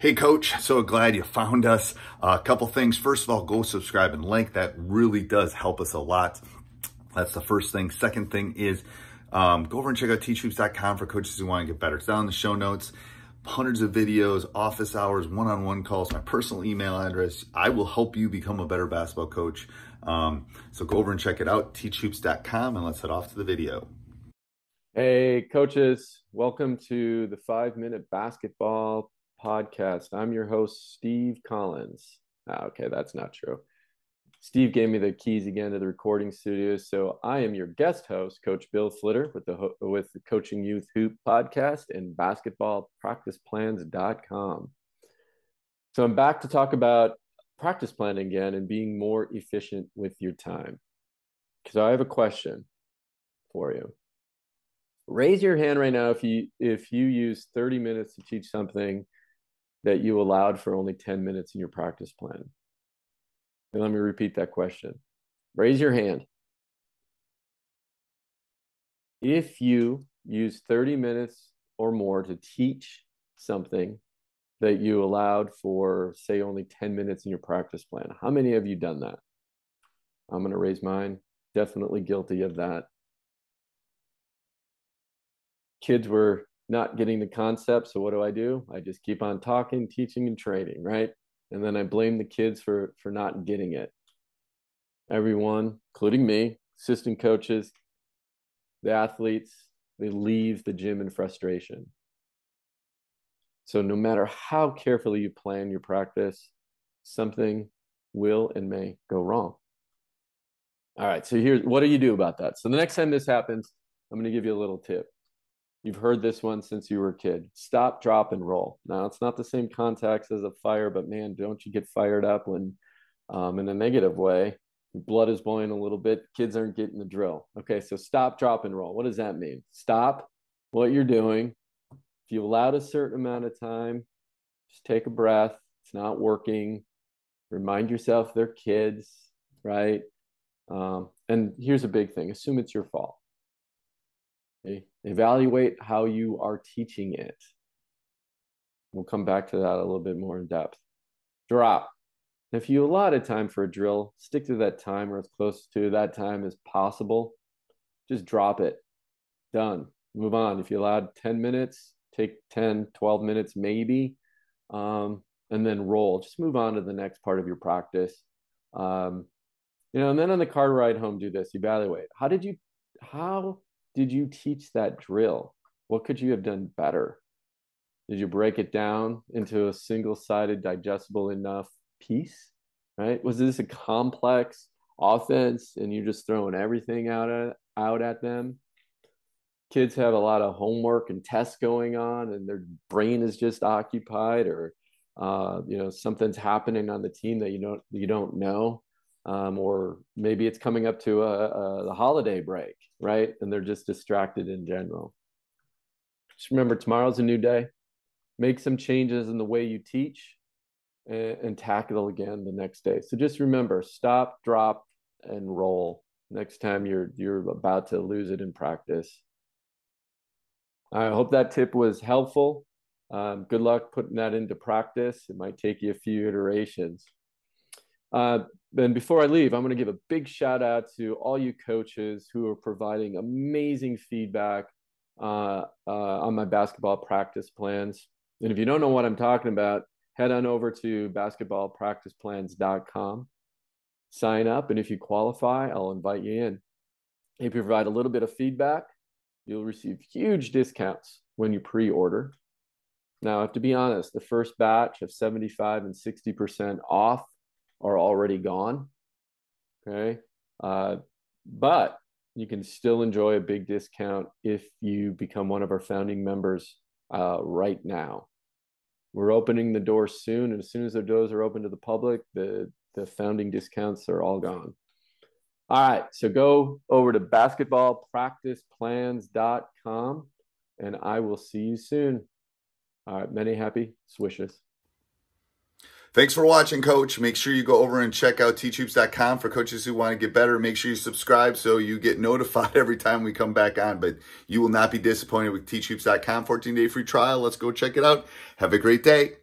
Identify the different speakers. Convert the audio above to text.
Speaker 1: Hey Coach, so glad you found us. A couple things. First of all, go subscribe and like. That really does help us a lot. That's the first thing. Second thing is go over and check out tryouts.com for coaches who want to get better. It's down in the show notes. Hundreds of videos, office hours, one-on-one calls, my personal email address. I will help you become a better basketball coach. So go over and check it out, tryouts.com, and let's head off to the video.
Speaker 2: Hey, coaches. Welcome to the 5-Minute Basketball Podcast. I'm your host, Steve Collins. Okay, that's not true. Steve gave me the keys again to the recording studio, so I am your guest host, Coach Bill Flitter, with the Coaching Youth Hoop podcast and basketballpracticeplans.com. So I'm back to talk about practice planning again and being more efficient with your time. So I have a question for you. Raise your hand right now if you use 30 minutes to teach something that you allowed for only 10 minutes in your practice plan. And let me repeat that question. Raise your hand. If you use 30 minutes or more to teach something that you allowed for, say, only 10 minutes in your practice plan, how many have you done that? I'm going to raise mine. Definitely guilty of that. Kids were not getting the concept, so what do? I just keep on talking, teaching, and training, right? And then I blame the kids for not getting it. Everyone, including me, assistant coaches, the athletes, they leave the gym in frustration. So no matter how carefully you plan your practice, something will and may go wrong. All right, so here's what do you do about that? So the next time this happens, I'm going to give you a little tip. You've heard this one since you were a kid. Stop, drop, and roll. Now, it's not the same context as a fire, but man, don't you get fired up when, in a negative way, blood is boiling a little bit, kids aren't getting the drill. Okay, so stop, drop, and roll. What does that mean? Stop what you're doing. If you allowed a certain amount of time, just take a breath. It's not working. Remind yourself they're kids, right? And here's a big thing. Assume it's your fault. Okay? Evaluate how you are teaching it. We'll come back to that a little bit more in depth. Drop. If you allotted time for a drill, stick to that time or as close to that time as possible. Just drop it. Done. Move on. If you allowed 10 minutes, take 10, 12 minutes maybe, and then roll. Just move on to the next part of your practice. And then on the car ride home, do this. Evaluate. How did you teach that drill? What could you have done better? Did you break it down into a single-sided, digestible enough piece, right? Was this a complex offense and you're just throwing everything out at them? Kids have a lot of homework and tests going on and their brain is just occupied, or something's happening on the team that you don't know. Or maybe it's coming up to the holiday break, right? And they're just distracted in general. Just remember, tomorrow's a new day. Make some changes in the way you teach and tackle again the next day. So just remember, stop, drop, and roll next time you're about to lose it in practice. I hope that tip was helpful. Good luck putting that into practice. It might take you a few iterations. Then before I leave, I'm going to give a big shout out to all you coaches who are providing amazing feedback on my basketball practice plans. And if you don't know what I'm talking about, head on over to basketballpracticeplans.com, sign up, and if you qualify, I'll invite you in. If you provide a little bit of feedback, you'll receive huge discounts when you pre-order. Now, I have to be honest, the first batch of 75 and 60% off are already gone, okay? But you can still enjoy a big discount if you become one of our founding members right now. We're opening the doors soon, and as soon as the doors are open to the public, the founding discounts are all gone. All right, so go over to basketballpracticeplans.com, and I will see you soon. All right, many happy swishes.
Speaker 1: Thanks for watching, Coach. Make sure you go over and check out tryouts.com for coaches who want to get better. Make sure you subscribe so you get notified every time we come back on. But you will not be disappointed with tryouts.com. 14-day free trial. Let's go check it out. Have a great day.